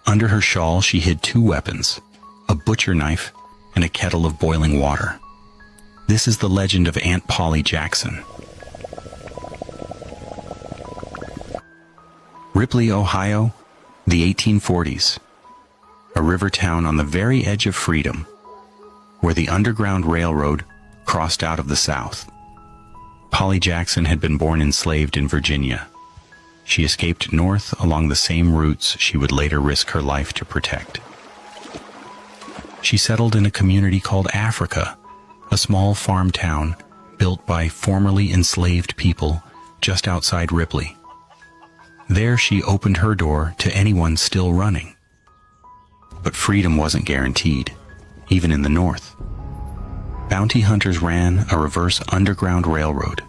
Under her shawl, she hid 2 weapons, a butcher knife and a kettle of boiling water. This is the legend of Aunt Polly Jackson. Ripley, Ohio, the 1840s. A river town on the very edge of freedom, where the Underground Railroad crossed out of the South. Polly Jackson had been born enslaved in Virginia. She escaped north along the same routes she would later risk her life to protect. She settled in a community called Africa, a small farm town built by formerly enslaved people just outside Ripley. There she opened her door to anyone still running. But freedom wasn't guaranteed, even in the North. Bounty hunters ran a reverse underground railroad,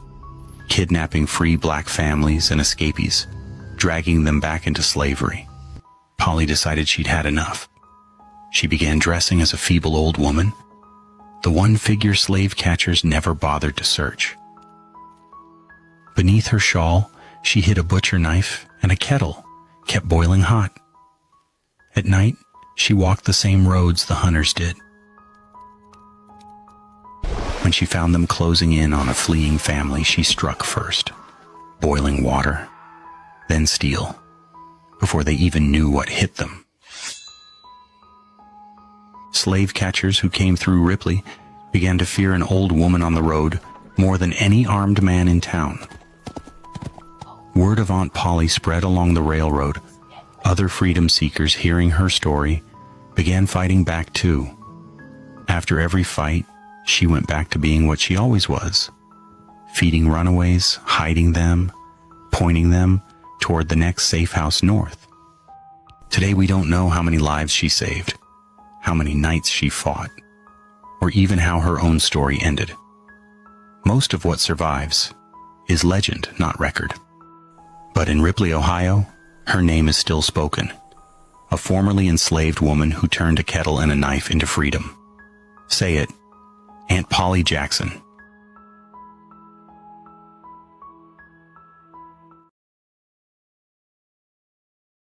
kidnapping free black families and escapees, dragging them back into slavery. Polly decided she'd had enough. She began dressing as a feeble old woman, the one figure slave catchers never bothered to search. Beneath her shawl, she hid a butcher knife and a kettle kept boiling hot. At night, she walked the same roads the hunters did. When she found them closing in on a fleeing family, she struck first, boiling water, then steel, before they even knew what hit them. Slave catchers who came through Ripley began to fear an old woman on the road more than any armed man in town. Word of Aunt Polly spread along the railroad. Other freedom seekers, hearing her story, began fighting back too. After every fight, she went back to being what she always was, feeding runaways, hiding them, pointing them toward the next safe house north. Today we don't know how many lives she saved, how many nights she fought, or even how her own story ended. Most of what survives is legend, not record. But in Ripley, Ohio, her name is still spoken. A formerly enslaved woman who turned a kettle and a knife into freedom. Say it, Aunt Polly Jackson.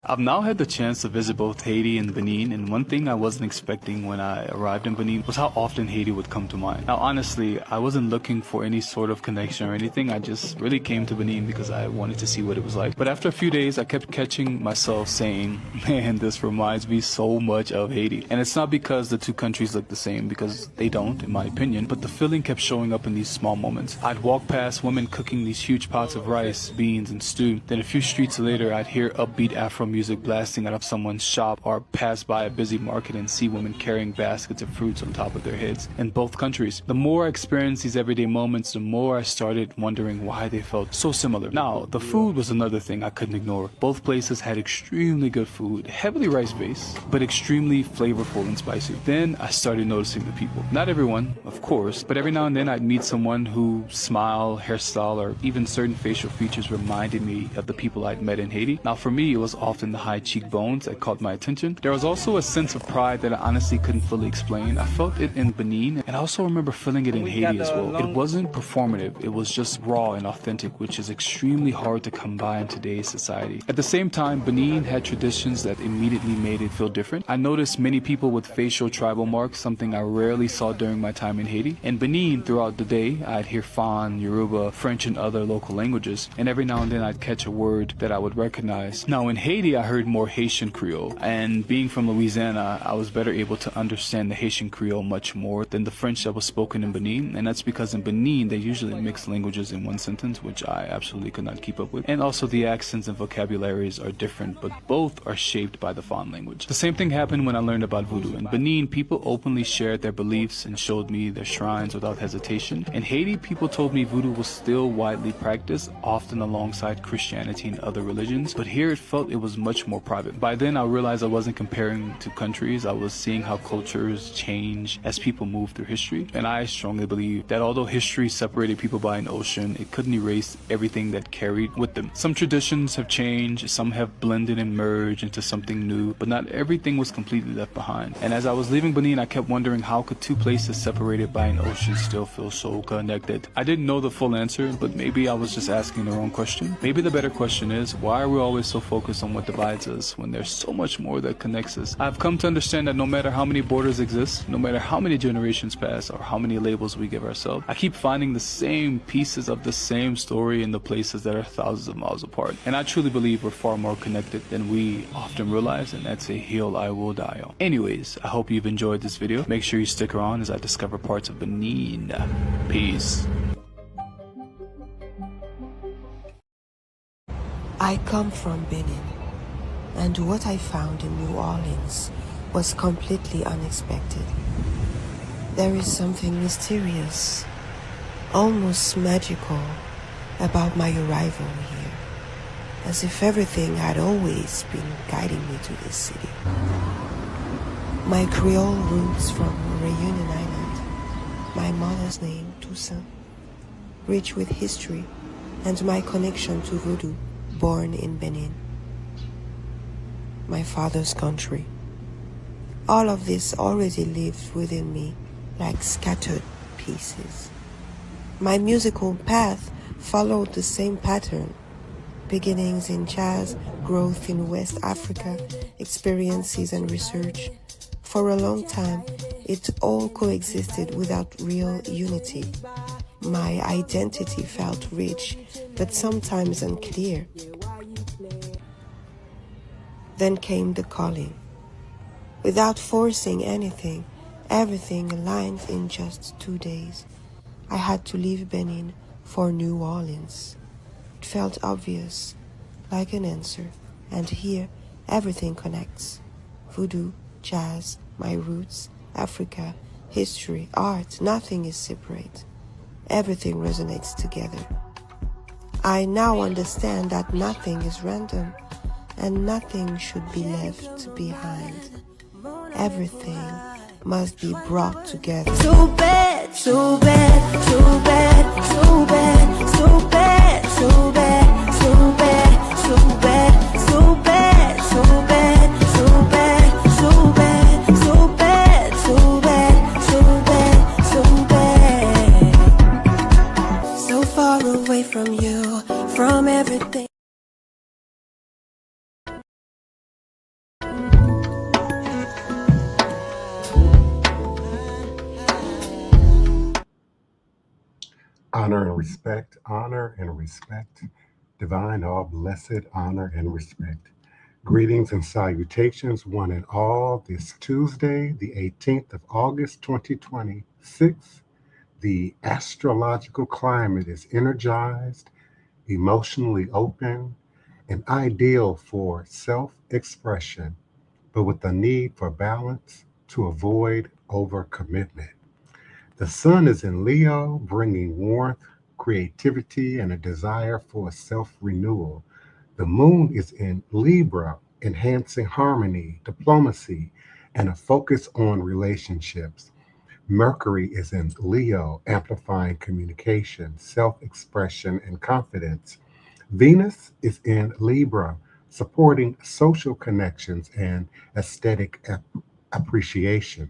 I've now had the chance to visit both Haiti and Benin, and one thing I wasn't expecting when I arrived in Benin was how often Haiti would come to mind. Now honestly, I wasn't looking for any sort of connection or anything. I just really came to Benin because I wanted to see what it was like. But after a few days, I kept catching myself saying, man, this reminds me so much of Haiti. And it's not because the two countries look the same, because they don't, in my opinion, but the feeling kept showing up in these small moments. I'd walk past women cooking these huge pots of rice, beans, and stew. Then a few streets later, I'd hear upbeat Afro music blasting out of someone's shop, or pass by a busy market and see women carrying baskets of fruits on top of their heads. In both countries, the more I experienced these everyday moments, the more I started wondering why they felt so similar. Now, the food was another thing I couldn't ignore. Both places had extremely good food, heavily rice-based, but extremely flavorful and spicy. Then I started noticing the people. Not everyone, of course, but every now and then I'd meet someone whose smile, hairstyle, or even certain facial features reminded me of the people I'd met in Haiti. Now for me, it was often the high cheekbones that caught my attention. There was also a sense of pride that I honestly couldn't fully explain. I felt it in Benin, and I also remember feeling it in Haiti as well. It wasn't performative, it was just raw and authentic, which is extremely hard to come by in today's society. At the same time, Benin had traditions that immediately made it feel different. I noticed many people with facial tribal marks, something I rarely saw during my time in Haiti. In Benin, throughout the day, I'd hear Fan, Yoruba, French, and other local languages, and every now and then I'd catch a word that I would recognize. Now in Haiti, I heard more Haitian Creole, and being from Louisiana, I was better able to understand the Haitian Creole much more than the French that was spoken in Benin, and that's because in Benin they usually mix languages in one sentence, which I absolutely could not keep up with. And also the accents and vocabularies are different, but both are shaped by the Fan language. The same thing happened when I learned about Voodoo. In Benin, people openly shared their beliefs and showed me their shrines without hesitation. In Haiti, people told me Voodoo was still widely practiced, often alongside Christianity and other religions, but here it felt it was much more private. By then I realized I wasn't comparing to countries, I was seeing how cultures change as people move through history. And I strongly believe that although history separated people by an ocean, it couldn't erase everything that carried with them. Some traditions have changed, some have blended and merged into something new, but not everything was completely left behind. And as I was leaving Benin, I kept wondering, how could two places separated by an ocean still feel so connected? I didn't know the full answer, but maybe I was just asking the wrong question. Maybe the better question is, why are we always so focused on what divides us when there's so much more that connects us. I've come to understand that no matter how many borders exist, no matter how many generations pass or how many labels we give ourselves, I keep finding the same pieces of the same story in the places that are thousands of miles apart. And I truly believe we're far more connected than we often realize, and that's a hill I will die on. Anyways, I hope you've enjoyed this video. Make sure you stick around as I discover parts of Benin. Peace. I come from Benin, and what I found in New Orleans was completely unexpected. There is something mysterious, almost magical, about my arrival here, as if everything had always been guiding me to this city. My Creole roots from Reunion Island, my mother's name, Toussaint, rich with history, and my connection to Voodoo, born in Benin, my father's country. All of this already lives within me like scattered pieces. My musical path followed the same pattern: beginnings in jazz, growth in West Africa, experiences and research. For a long time, it all coexisted without real unity. My identity felt rich, but sometimes unclear. Then came the calling. Without forcing anything, everything aligned in just 2 days. I had to leave Benin for New Orleans. It felt obvious, like an answer, and here everything connects. Voodoo, jazz, my roots, Africa, history, art, nothing is separate. Everything resonates together. I now understand that nothing is random and nothing should be left behind. Everything must be brought together. So bad, so bad, so bad, so bad, so bad, so bad, so bad, so bad, so bad, so bad, so bad, so bad, so bad, so bad, so bad, so bad. So far away from you, from everything. Honor and respect, divine, all blessed honor and respect. Greetings and salutations, one and all, this Tuesday, the 18th of August, 2026. The astrological climate is energized, emotionally open, and ideal for self-expression, but with a need for balance to avoid overcommitment. The sun is in Leo, bringing warmth, creativity, and a desire for self-renewal. The moon is in Libra, enhancing harmony, diplomacy, and a focus on relationships. Mercury is in Leo, amplifying communication, self-expression, and confidence. Venus is in Libra, supporting social connections and aesthetic appreciation.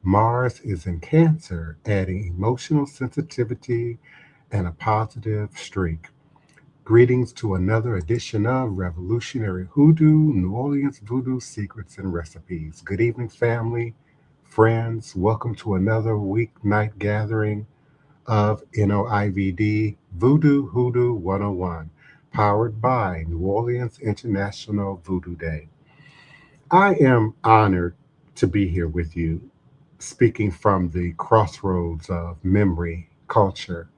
Mars is in Cancer, adding emotional sensitivity and a positive streak. Greetings to another edition of Revolutionary Hoodoo, New Orleans Voodoo Secrets and Recipes. Good evening, family, friends. Welcome to another weeknight gathering of NOIVD Voodoo Hoodoo 101, powered by New Orleans International Voodoo Day. I am honored to be here with you, speaking from the crossroads of memory, culture,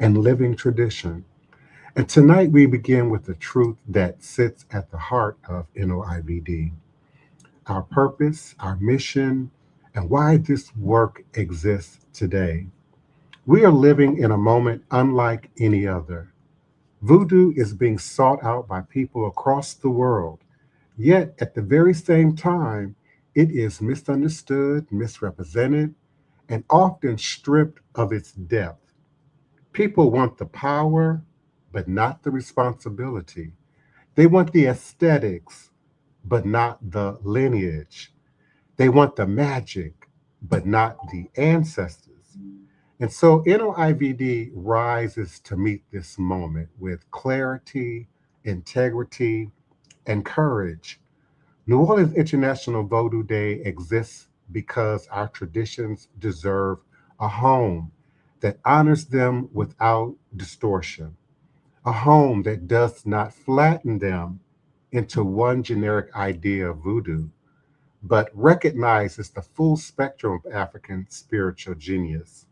and living tradition. And tonight we begin with the truth that sits at the heart of NOIVD, our purpose, our mission, and why this work exists today. We are living in a moment unlike any other. Voodoo is being sought out by people across the world, yet at the very same time, it is misunderstood, misrepresented, and often stripped of its depth. People want the power, but not the responsibility. They want the aesthetics, but not the lineage. They want the magic, but not the ancestors. And so NOIVD rises to meet this moment with clarity, integrity, and courage. New Orleans International Voodoo Day exists because our traditions deserve a home that honors them without distortion, a home that does not flatten them into one generic idea of voodoo, but recognizes the full spectrum of African spiritual genius,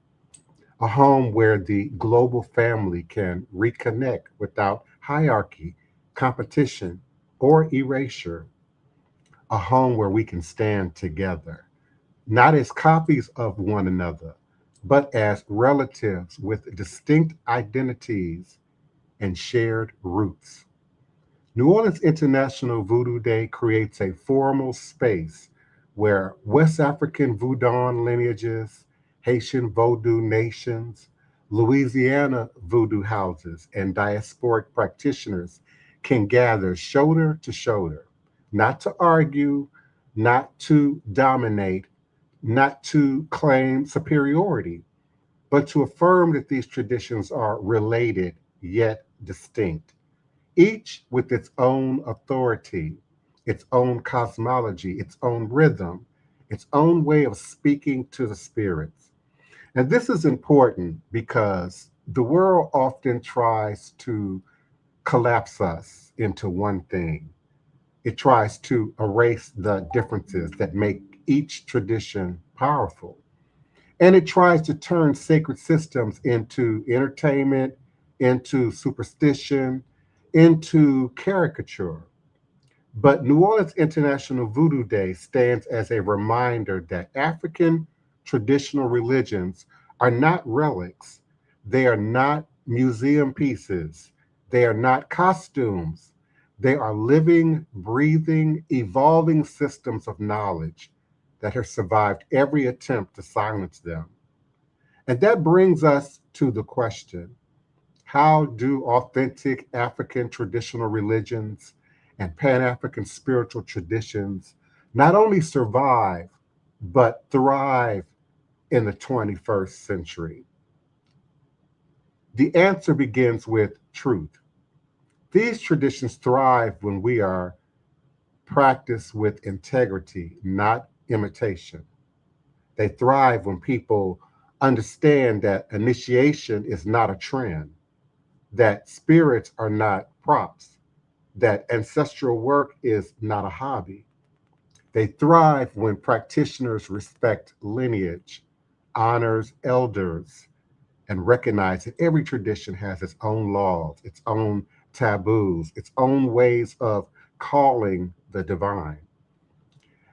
a home where the global family can reconnect without hierarchy, competition, or erasure, a home where we can stand together, not as copies of one another, but as relatives with distinct identities and shared roots. New Orleans International Voodoo Day creates a formal space where West African Voodoo lineages, Haitian Vodou nations, Louisiana voodoo houses, and diasporic practitioners can gather shoulder to shoulder, not to argue, not to dominate, not to claim superiority, but to affirm that these traditions are related yet distinct, each with its own authority, its own cosmology, its own rhythm, its own way of speaking to the spirits. And this is important because the world often tries to collapse us into one thing. It tries to erase the differences that make each tradition powerful. And it tries to turn sacred systems into entertainment, into superstition, into caricature. But New Orleans International Voodoo Day stands as a reminder that African traditional religions are not relics. They are not museum pieces. They are not costumes. They are living, breathing, evolving systems of knowledge that have survived every attempt to silence them. And that brings us to the question: how do authentic African traditional religions and Pan African spiritual traditions not only survive, but thrive in the 21st century? The answer begins with truth. These traditions thrive when we are practiced with integrity, not imitation. They thrive when people understand that initiation is not a trend, that spirits are not props, that ancestral work is not a hobby. They thrive when practitioners respect lineage, honors elders, and recognize that every tradition has its own laws, its own taboos, its own ways of calling the divine.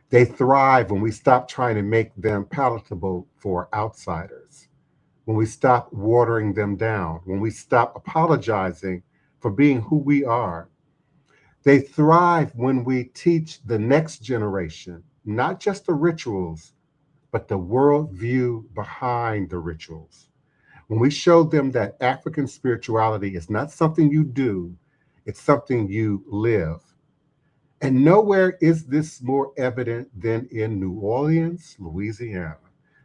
They thrive when we stop trying to make them palatable for outsiders, when we stop watering them down, when we stop apologizing for being who we are. They thrive when we teach the next generation not just the rituals, but the worldview behind the rituals. When we show them that African spirituality is not something you do, it's something you live. And nowhere is this more evident than in New Orleans, Louisiana.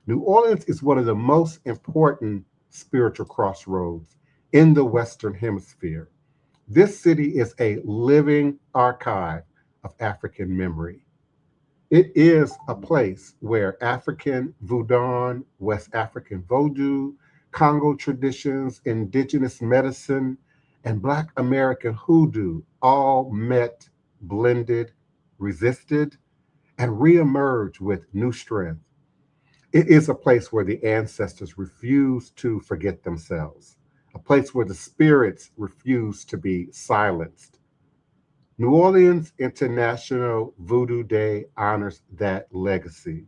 New Orleans is one of the most important spiritual crossroads in the Western Hemisphere. This city is a living archive of African memory. It is a place where African Voodoo, West African Vodou, Congo traditions, indigenous medicine, and Black American hoodoo all met, blended, resisted, and reemerged with new strength. It is a place where the ancestors refuse to forget themselves, a place where the spirits refuse to be silenced. New Orleans International Voodoo Day honors that legacy.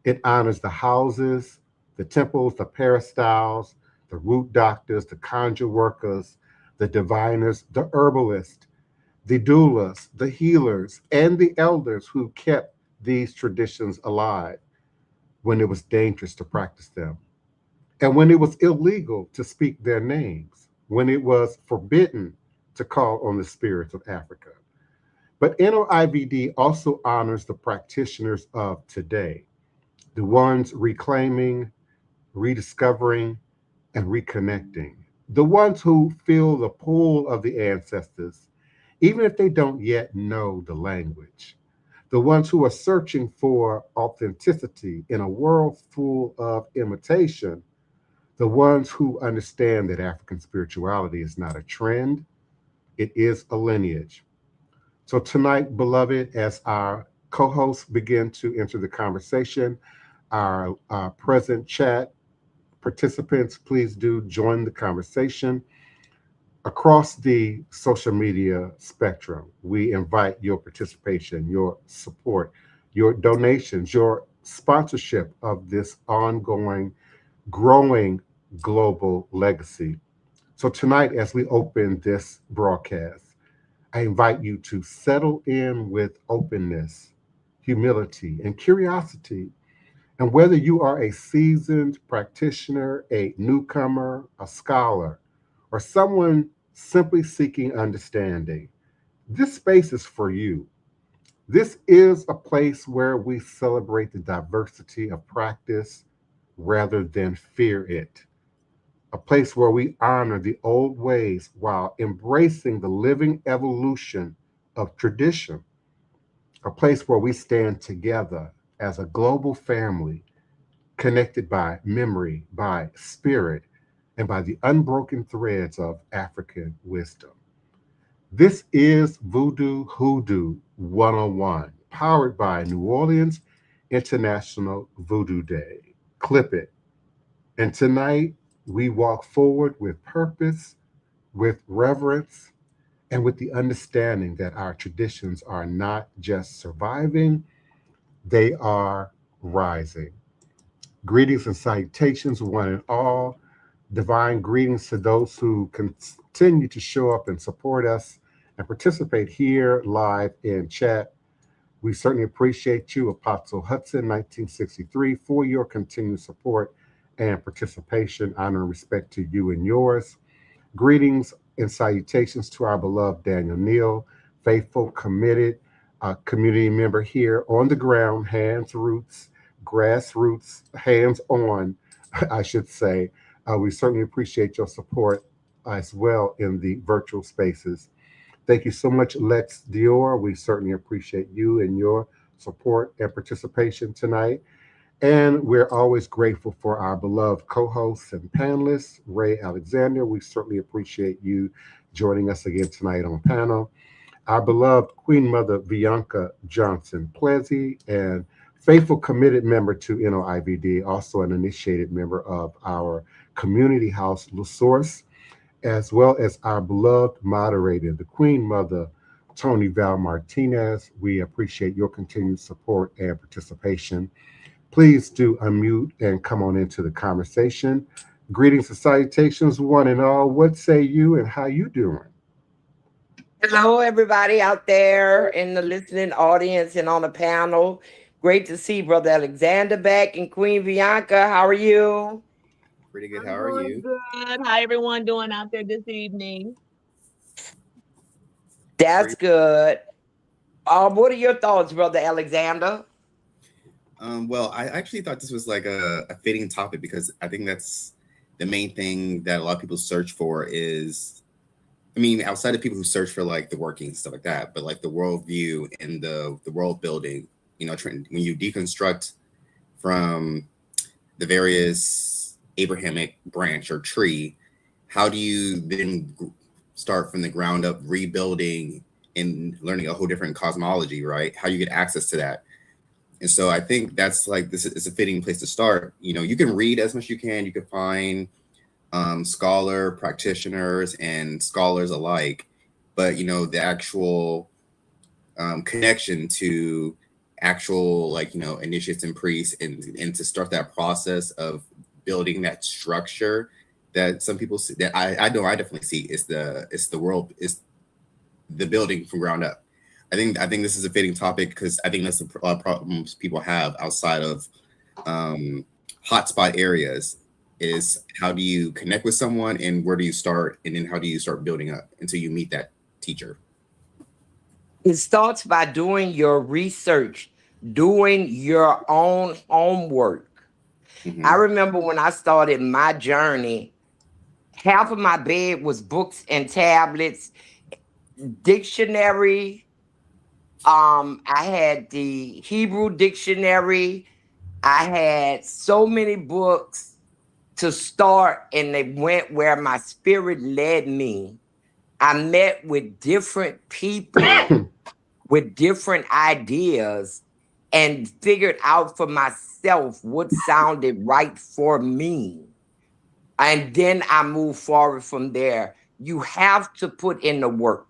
It honors the houses, the temples, the peristyles, the root doctors, the conjure workers, the diviners, the herbalists, the doulas, the healers, and the elders who kept these traditions alive when it was dangerous to practice them, and when it was illegal to speak their names, when it was forbidden to call on the spirits of Africa. But NOIVD also honors the practitioners of today, the ones reclaiming, rediscovering, and reconnecting, the ones who feel the pull of the ancestors, even if they don't yet know the language. The ones who are searching for authenticity in a world full of imitation. The ones who understand that African spirituality is not a trend, it is a lineage. So tonight, beloved, as our co-hosts begin to enter the conversation, our present chat participants, please do join the conversation. Across the social media spectrum, we invite your participation, your support, your donations, your sponsorship of this ongoing, growing global legacy. So tonight, as we open this broadcast, I invite you to settle in with openness, humility, and curiosity. And whether you are a seasoned practitioner, a newcomer, a scholar, or someone simply seeking understanding, this space is for you. This is a place where we celebrate the diversity of practice rather than fear it. A place where we honor the old ways while embracing the living evolution of tradition. A place where we stand together as a global family, connected by memory, by spirit, and by the unbroken threads of African wisdom. This is Voodoo Hoodoo 101, powered by New Orleans International Voodoo Day. Clip it. And tonight, we walk forward with purpose, with reverence, and with the understanding that our traditions are not just surviving, they are rising. Greetings and salutations, one and all. Divine greetings to those who continue to show up and support us and participate here live in chat. We certainly appreciate you, Apostle Hudson, 1963, for your continued support and participation. Honor and respect to you and yours. Greetings and salutations to our beloved Daniel Neal, faithful, committed community member here on the ground, grassroots, hands on, I should say. We certainly appreciate your support as well in the virtual spaces. Thank you so much, Lex Dior. We certainly appreciate you and your support and participation tonight. And we're always grateful for our beloved co-hosts and panelists, Ray Alexander. We certainly appreciate you joining us again tonight on panel. Our beloved Queen Mother Bianca Johnson Plessy, and faithful committed member to NOIVD, also an initiated member of our community house, La Source, as well as our beloved moderator, the Queen Mother Tony Val Martinez. We appreciate your continued support and participation. Please do unmute and come on into the conversation. Greetings and salutations, one and all. What say you and how you doing? Hello, everybody out there in the listening audience and on the panel. Great to see Brother Alexander back and Queen Bianca. How are you? Pretty good. How are you? Good. How everyone doing out there this evening? That's good. What are your thoughts, Brother Alexander? Well, I actually thought this was like a fitting topic because I think that's the main thing that a lot of people search for is, I mean, outside of people who search for like the workings and stuff like that, but like the worldview and the world building, you know, when you deconstruct from the various Abrahamic branch or tree, how do you then start from the ground up rebuilding and learning a whole different cosmology, right? How you get access to that. And so I think that's like, this is a fitting place to start. You know, you can read as much as you can find scholar practitioners and scholars alike, but you know, the actual connection to actual, like, you know, initiates and priests and to start that process of building that structure that some people see, that I know I definitely see is the world, is the building from ground up. I think this is a fitting topic because I think that's a lot of problems people have outside of hotspot areas is how do you connect with someone and where do you start, and then how do you start building up until you meet that teacher? It starts by doing your research, doing your own homework. Mm-hmm. I remember when I started my journey, half of my bed was books and tablets dictionary. I had the Hebrew dictionary. I had so many books to start, and they went where my spirit led me. I met with different people with different ideas and figured out for myself what sounded right for me. And then I moved forward from there. You have to put in the work.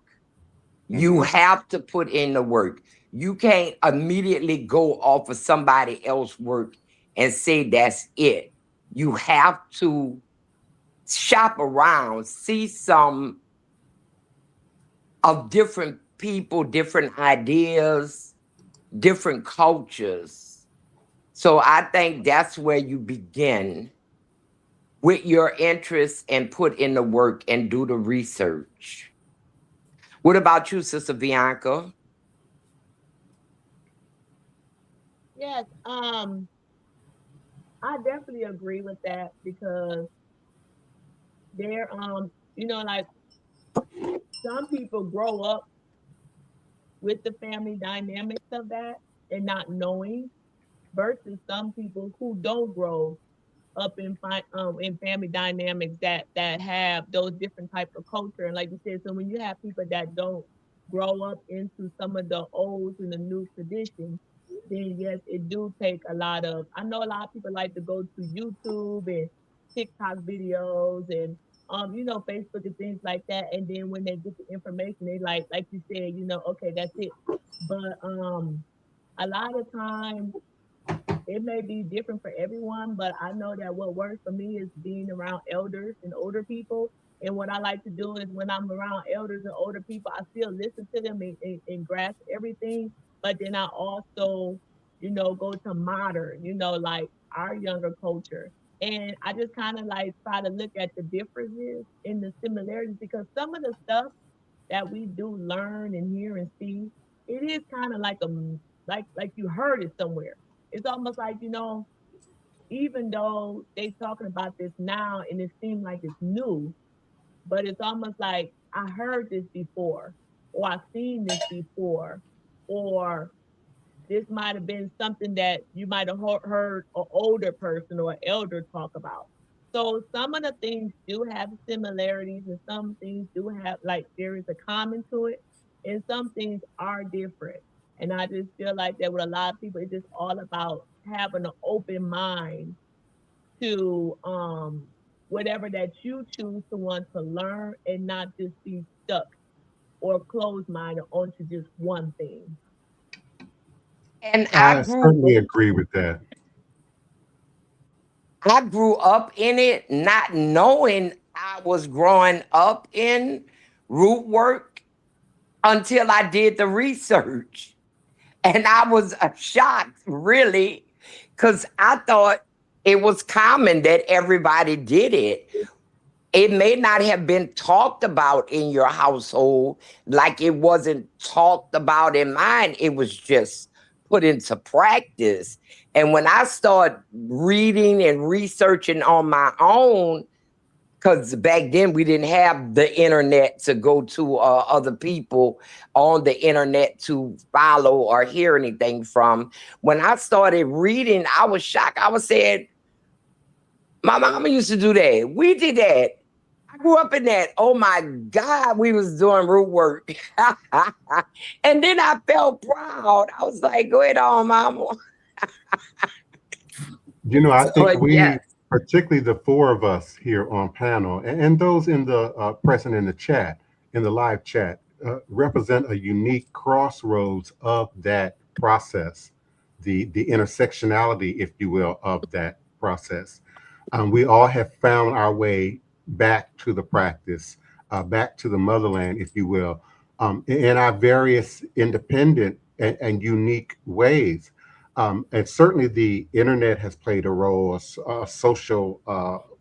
You have to put in the work. You can't immediately go off of somebody else's work and say that's it. You have to shop around, see some of different people, different ideas, different cultures. So I think that's where you begin with your interests and put in the work and do the research. What about you, Sister Bianca? Yes, I definitely agree with that because there, like some people grow up with the family dynamics of that and not knowing, versus some people who don't grow up in family dynamics that have those different types of culture. And like you said, so when you have people that don't grow up into some of the old and the new traditions, then yes, it do take a lot of. I know a lot of people like to go to YouTube and TikTok videos and Facebook and things like that. And then when they get the information, they like you said, okay, that's it. But a lot of times it may be different for everyone, but I know that what works for me is being around elders and older people. And what I like to do is when I'm around elders and older people, I still listen to them and grasp everything. But then I also, go to modern, like our younger culture. And I just kind of like try to look at the differences and the similarities, because some of the stuff that we do learn and hear and see, it is kind of like like you heard it somewhere. It's almost like, even though they talking about this now and it seems like it's new, but it's almost like I heard this before, or I've seen this before, or this might have been something that you might have heard an older person or an elder talk about. So some of the things do have similarities, and some things do have, like, there is a common to it, and some things are different. And I just feel like that with a lot of people, it's just all about having an open mind to whatever that you choose to want to learn, and not just be stuck or closed minded onto just one thing. And I certainly agree with that. I grew up in it not knowing I was growing up in root work until I did the research. And I was shocked, really, because I thought it was common that everybody did it. It may not have been talked about in your household like it wasn't talked about in mine. It was just put into practice. And when I started reading and researching on my own, because back then we didn't have the internet to go to other people on the internet to follow or hear anything from. When I started reading, I was shocked. I was saying, my mama used to do that. We did that. I grew up in that. Oh my God, we was doing root work. And then I felt proud. I was like, go ahead on, mama. I think Yes. particularly the four of us here on panel, and those in the present in the chat, in the live chat, represent a unique crossroads of that process, the intersectionality, if you will, of that process. We all have found our way back to the practice, back to the motherland, if you will, in our various independent and unique ways. And certainly the internet has played a role, a social,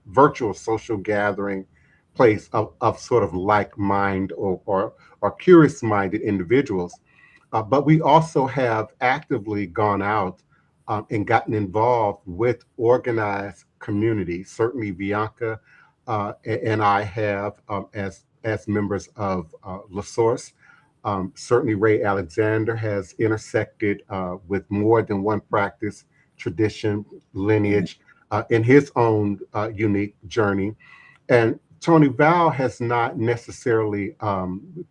virtual social gathering place of sort of like mind or curious minded individuals. But we also have actively gone out and gotten involved with organized communities. Certainly Bianca and I have, as members of La Source. Certainly, Ray Alexander has intersected with more than one practice, tradition, lineage in his own unique journey. And Tony Val has not necessarily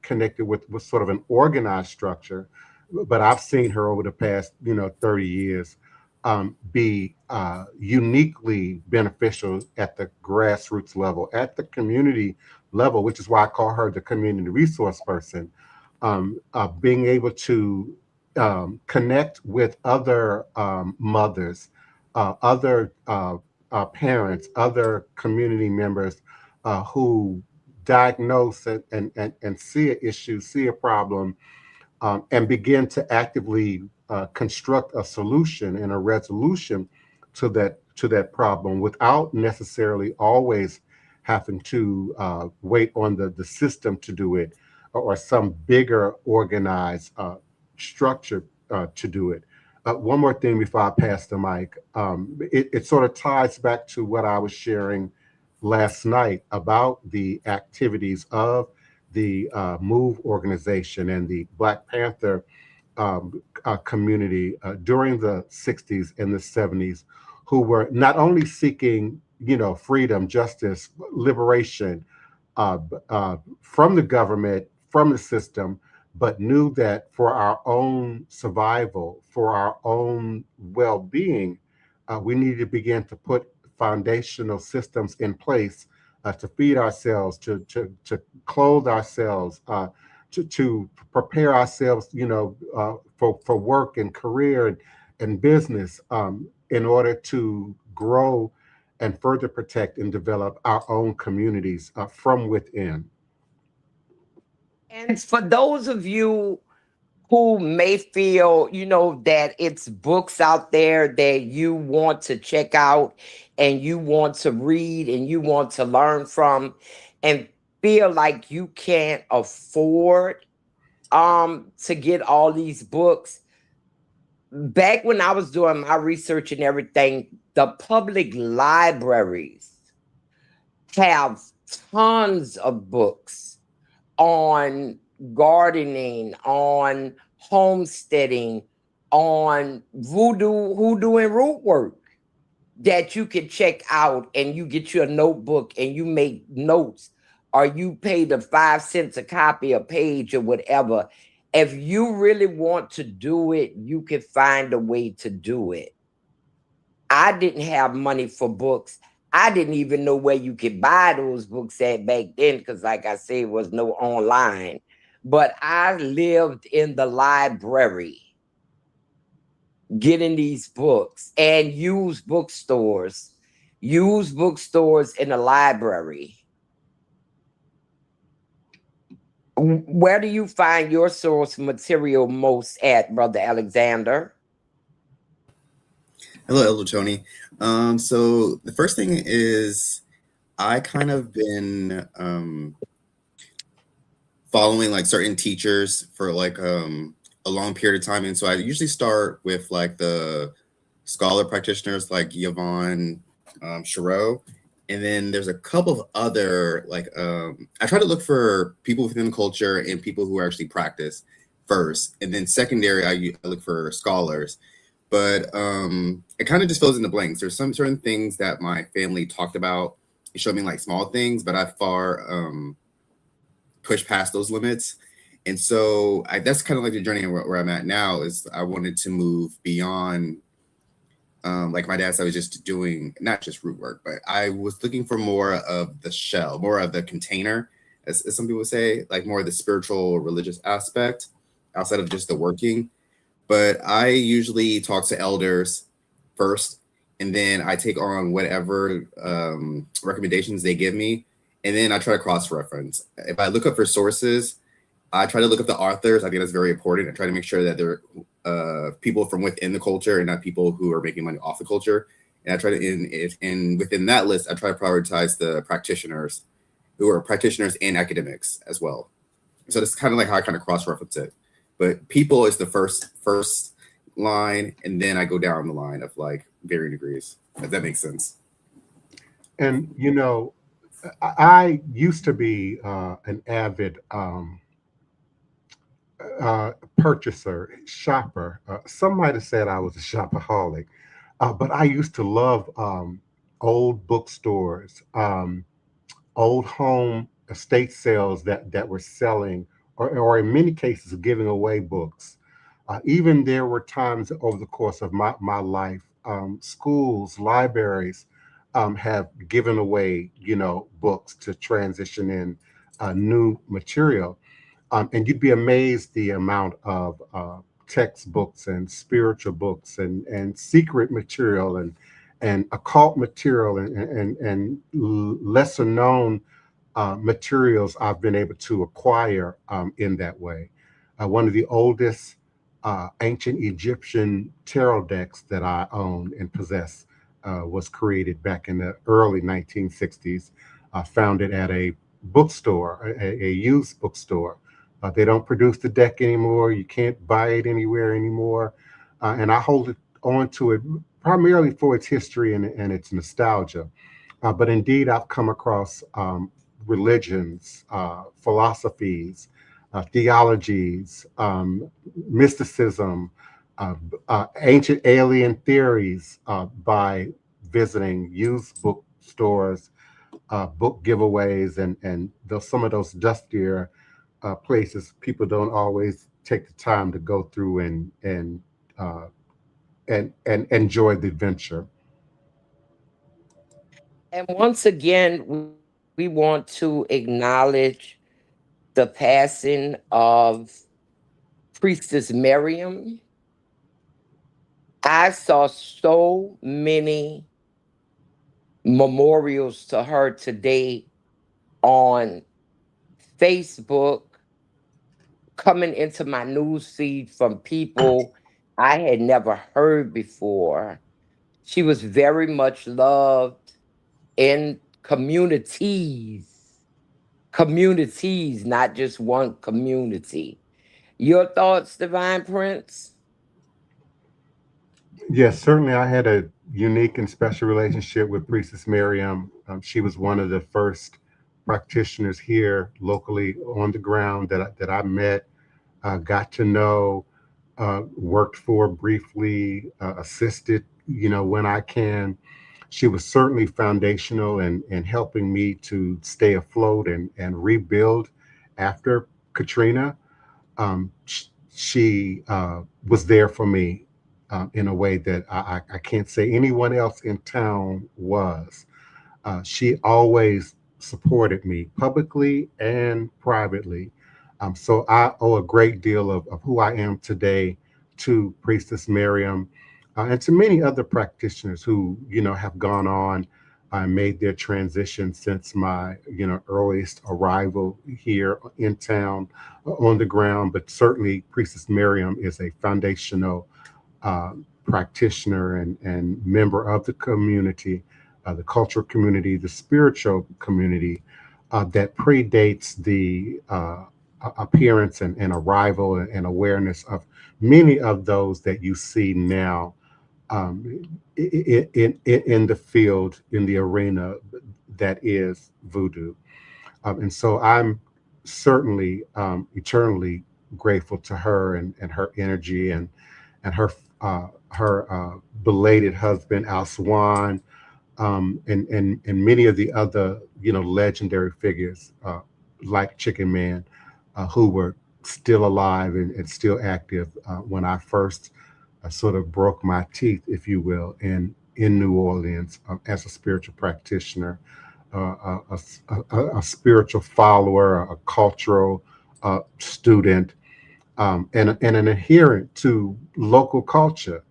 connected with sort of an organized structure, but I've seen her over the past 30 years be uniquely beneficial at the grassroots level, at the community level, which is why I call her the community resource person. Being able to connect with other mothers, other parents, other community members who diagnose and see an issue, see a problem, and begin to actively construct a solution and a resolution to that problem without necessarily always having to wait on the system to do it or some bigger organized structure to do it. One more thing before I pass the mic. It sort of ties back to what I was sharing last night about the activities of the MOVE organization and the Black Panther community during the 60s and the 70s, who were not only seeking, freedom, justice, liberation from the government, from the system, but knew that for our own survival, for our own well-being, we needed to begin to put foundational systems in place to feed ourselves, to clothe ourselves, to prepare ourselves, for work and career and business in order to grow and further protect and develop our own communities from within. And for those of you who may feel, that it's books out there that you want to check out and you want to read and you want to learn from and feel like you can't afford to get all these books. Back when I was doing my research and everything, the public libraries have tons of books on gardening, on homesteading, on voodoo, hoodoo, and root work that you can check out, and you get your notebook and you make notes, or you pay the 5 cents a copy, a page, or whatever. If you really want to do it, you can find a way to do it. I didn't have money for books. I didn't even know where you could buy those books at back then, because like I said, it was no online. But I lived in the library getting these books, and used bookstores in the library. Where do you find your source material most at, Brother Alexander? Hello, Tony. So the first thing is I kind of been following like certain teachers for like a long period of time. And so I usually start with like the scholar practitioners like Yvonne Chereau. And then there's a couple of other, like, I try to look for people within the culture and people who actually practice first. And then secondary, I look for scholars. But it kind of just fills in the blanks. There's some certain things that my family talked about. It showed me like small things, but I far pushed past those limits. And so that's kind of like the journey where I'm at now. Is I wanted to move beyond, like my dad said, I was just doing not just root work, but I was looking for more of the shell, more of the container, as some people say, like more of the spiritual, religious aspect outside of just the working. But I usually talk to elders first, and then I take on whatever recommendations they give me, and then I try to cross-reference. If I look up for sources, I try to look up the authors. I think that's very important. I try to make sure that they're people from within the culture and not people who are making money off the culture. And I try to, and within that list, I try to prioritize the practitioners who are practitioners and academics as well. So that's kind of like how I kind of cross-reference it. But people is the first line, and then I go down the line of like varying degrees, if that makes sense. And I used to be an avid purchaser, shopper. Some might have said I was a shopaholic, but I used to love old bookstores, old home estate sales that were selling, or in many cases, giving away books. Even there were times over the course of my life, schools, libraries have given away, books to transition in new material. And you'd be amazed the amount of textbooks and spiritual books and secret material and occult material and lesser known materials I've been able to acquire in that way. One of the oldest ancient Egyptian tarot decks that I own and possess was created back in the early 1960s. I found it at a bookstore, a used bookstore. They don't produce the deck anymore. You can't buy it anywhere anymore. And I hold it on to it primarily for its history and its nostalgia. But indeed, I've come across religions, philosophies, theologies, mysticism, ancient alien theories by visiting used bookstores, book giveaways, and some of those dustier places people don't always take the time to go through and enjoy the adventure. And once again, we want to acknowledge the passing of Priestess Miriam. I saw so many memorials to her today on Facebook, coming into my news feed from people I had never heard before. She was very much loved in communities, not just one community. Your thoughts, Divine Prince? Yes, certainly. I had a unique and special relationship with Priestess Miriam. She was one of the first practitioners here locally on the ground that I met, got to know, worked for briefly, assisted, when I can. She was certainly foundational in helping me to stay afloat and rebuild after Katrina. She was there for me in a way that I can't say anyone else in town was. She always supported me publicly and privately. So I owe a great deal of who I am today to Priestess Miriam and to many other practitioners who, have gone on and made their transition since my, earliest arrival here in town on the ground. But certainly Priestess Miriam is a foundational practitioner and member of the community, the cultural community, the spiritual community that predates the appearance and arrival and awareness of many of those that you see now in the field, in the arena that is voodoo. And so I'm certainly eternally grateful to her and her energy and her belated husband Al Swan, and many of the other legendary figures like Chicken Man, who were still alive and still active when I first sort of broke my teeth, if you will, in New Orleans as a spiritual practitioner, a spiritual follower, a cultural student, and an adherent to local culture.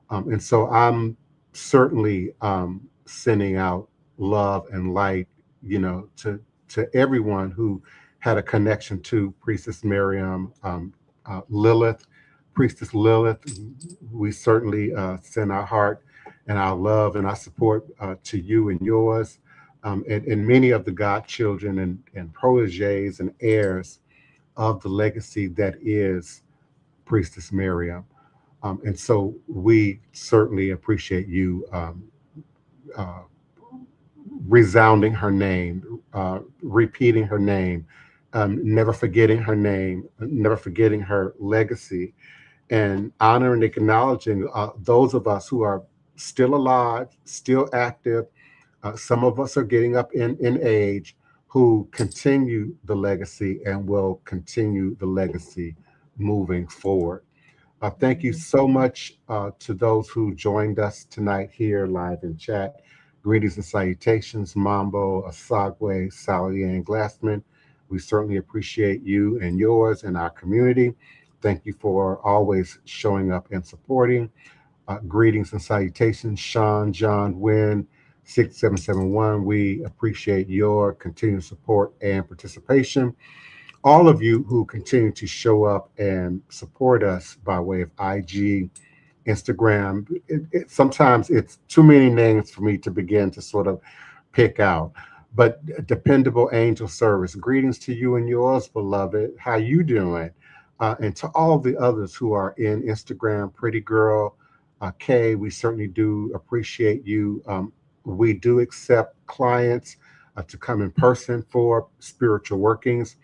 And so I'm certainly sending out love and light, to everyone who had a connection to Priestess Miriam, Lilith, Priestess Lilith. We certainly send our heart and our love and our support to you and yours, and many of the godchildren and proteges and heirs of the legacy that is Priestess Miriam. And so we certainly appreciate you uh, resounding her name, repeating her name, never forgetting her name, never forgetting her legacy, and honoring and acknowledging those of us who are still alive, still active. Some of us are getting up in age, who continue the legacy and will continue the legacy moving forward. Thank you so much to those who joined us tonight here live in chat. Greetings and salutations, Mambo, Asagwe, Sally Ann Glassman. We certainly appreciate you and yours and our community. Thank you for always showing up and supporting. Greetings and salutations, Sean, John, Wynn, 6771. We appreciate your continued support and participation. All of you who continue to show up and support us by way of IG, Instagram. Sometimes it's too many names for me to begin to sort of pick out. But Dependable Angel Service, greetings to you and yours, beloved. How you doing? And to all the others who are in Instagram, Pretty Girl, Kay, we certainly do appreciate you. We do accept clients to come in person for spiritual workings,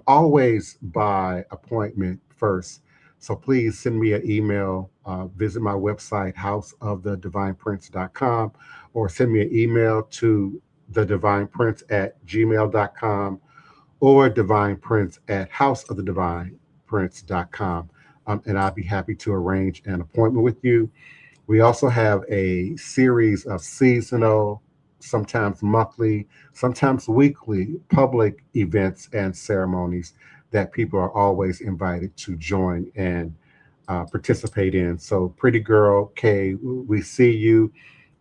always by appointment first. So please send me an email, visit my website, houseofthedivineprince.com, or send me an email to thedivineprince@gmail.com or divineprince@houseofthedivineprince.com. And I'll be happy to arrange an appointment with you. We also have a series of seasonal, sometimes monthly, sometimes weekly public events and ceremonies that people are always invited to join and participate in. So Pretty Girl, Kay, we see you,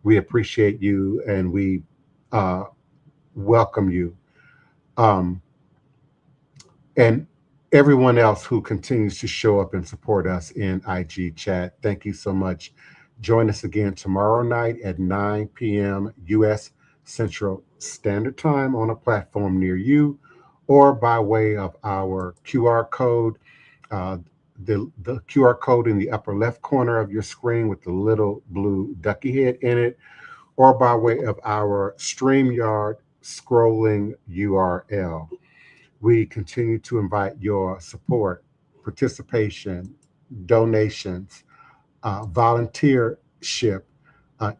we appreciate you, and we welcome you. And everyone else who continues to show up and support us in IG chat, thank you so much. Join us again tomorrow night at 9 p.m. U.S. Central Standard Time on a platform near you, or by way of our QR code, the QR code in the upper left corner of your screen with the little blue ducky head in it, or by way of our Streamyard scrolling URL. We continue to invite your support, participation, donations, volunteership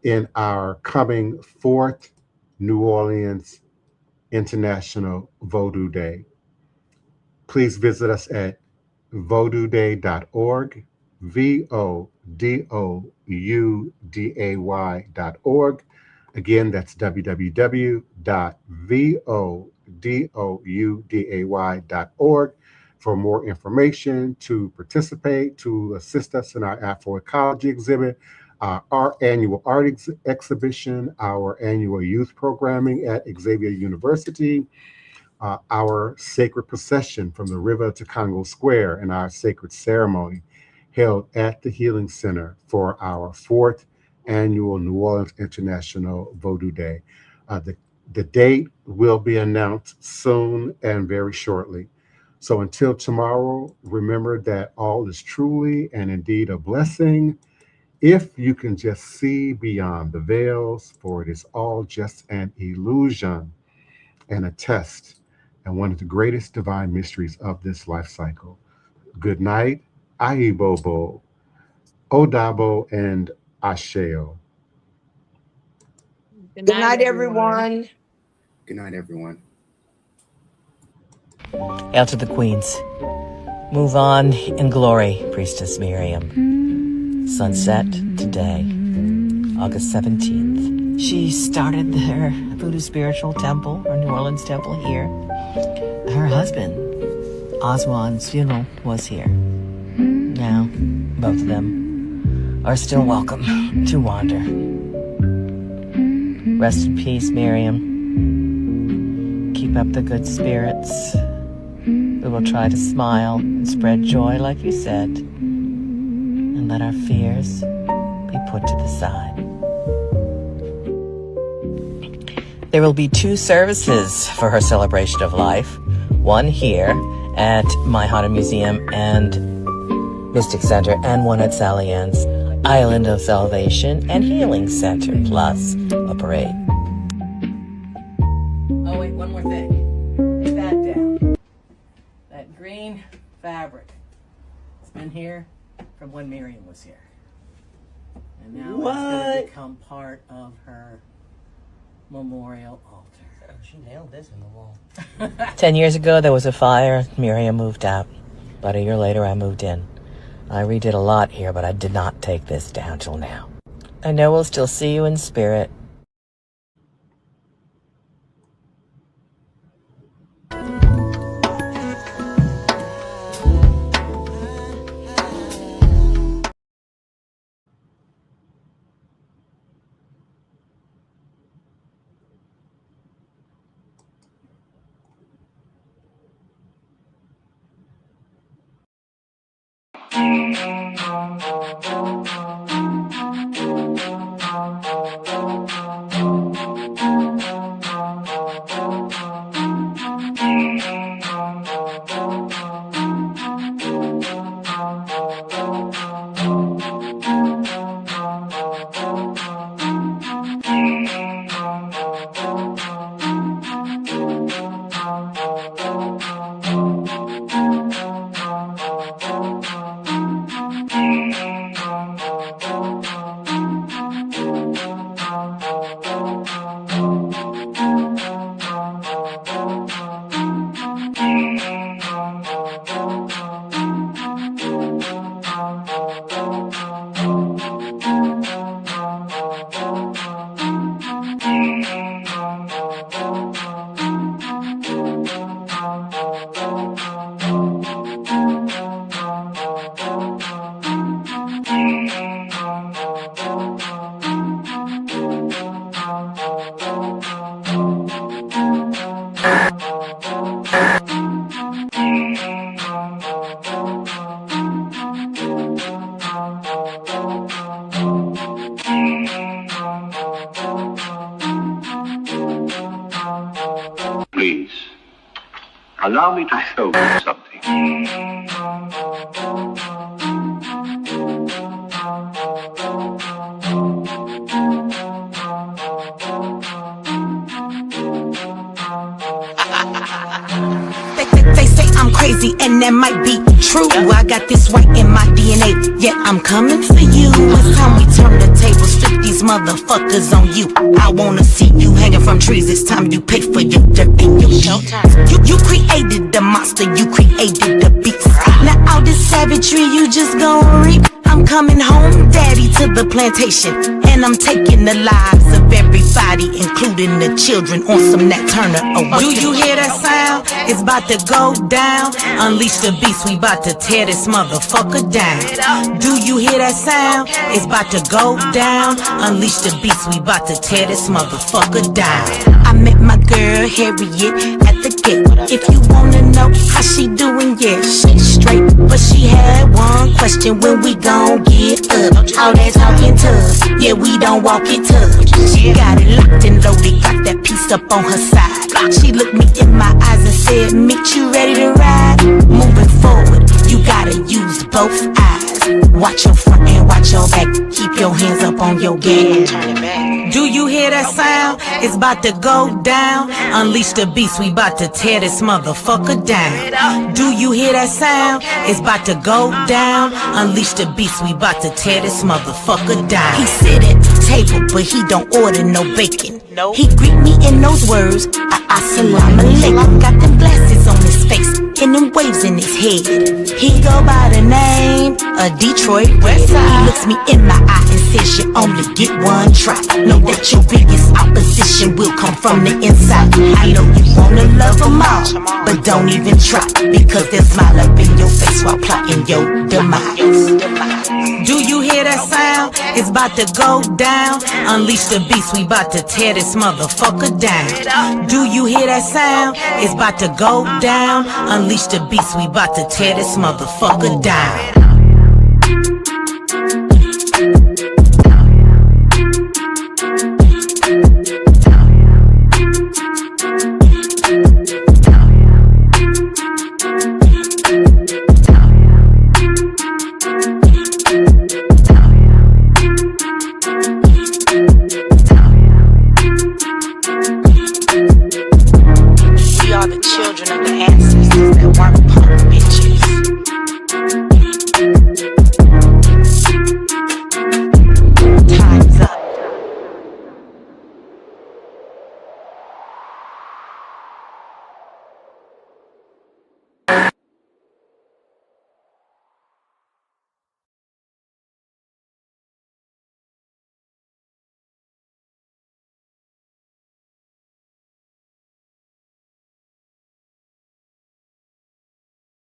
in our coming 4th New Orleans International Vodou Day. Please visit us at vodouday.org, VODOUDAY.org. Again, that's www.vodouday.org for more information, to participate, to assist us in our Afroecology exhibit, our annual art exhibition, our annual youth programming at Xavier University, our sacred procession from the river to Congo Square, and our sacred ceremony held at the Healing Center for our 4th annual New Orleans International Vodou Day. The date will be announced soon and very shortly. So until tomorrow, remember that all is truly and indeed a blessing if you can just see beyond the veils, for it is all just an illusion and a test, and one of the greatest divine mysteries of this life cycle. Good night, Ayibobo, Odabo, and Asheo. Good night, everyone. Good night, everyone. Hail to the queens. Move on in glory, Priestess Miriam. Sunset today, August 17th. She started her Voodoo Spiritual Temple, or New Orleans Temple here. Her husband, Oswan's funeral was here. Now, both of them are still welcome to wander. Rest in peace, Miriam. Keep up the good spirits. We will try to smile and spread joy, like you said, and let our fears be put to the side. There will be 2 services for her celebration of life. One here at My Haunted Museum and Mystic Center, and one at Sally Ann's Island of Salvation and Healing Center, plus a parade. Oh, wait, one more thing. in here from when Miriam was here. And now it's going to become part of her memorial altar. Oh, she nailed this in the wall. 10 years ago, there was a fire. Miriam moved out. About a year later, I moved in. I redid a lot here, but I did not take this down till now. I know we'll still see you in spirit. Please, allow me to show you something. They say I'm crazy and that might be true. I got this white in my DNA, yeah, I'm coming for you. It's time we turn the tables, flip these motherfuckers on you. I wanna see you hanging from trees, it's time you pay for your dirt and your shit. You created the monster, you created the beast. Now all this savagery you just gon' reap. I'm coming home, daddy, to the plantation, and I'm taking the lives of everybody, including the children, on some Nat Turner. Do you hear that sound? It's about to go down. Unleash the beast, we about to tear this motherfucker down. Do you hear that sound? It's about to go down. Unleash the beast, we about to tear this motherfucker down. I met my girl Harriet at the gate. If you wanna know how she doing, yeah, she's straight. But she had one question: when we gon' get up? All that talking tough, yeah, we don't walk it tough. She got it locked and loaded, got that piece up on her side. She looked me in my eyes and said, "Mitch, you ready to ride?" Moving forward, you gotta use both eyes. Watch your front and watch your back. Keep your hands up on your gas. Do you hear that sound? It's about to go down. Unleash the beast, we about to tear this motherfucker down. Do you hear that sound? It's about to go down. Unleash the beast, we about to tear this motherfucker down. He sit at the table, but he don't order no bacon. He greet me in those words, assalamu alaikum. Got them glasses on his face and them waves in his head. He go by the name of Detroit Red. He looks me in my eye and says, "You only get one try. Know that your biggest opposition will come from the inside." I know you wanna love them all, but don't even try, because they'll smile up in your face while plotting your demise. Do you hear that sound? It's about to go down. Unleash the beast, we about to tear this motherfucker down. Do you hear that sound? It's about to go down. Unleash the beast, we about to tear this motherfucker down.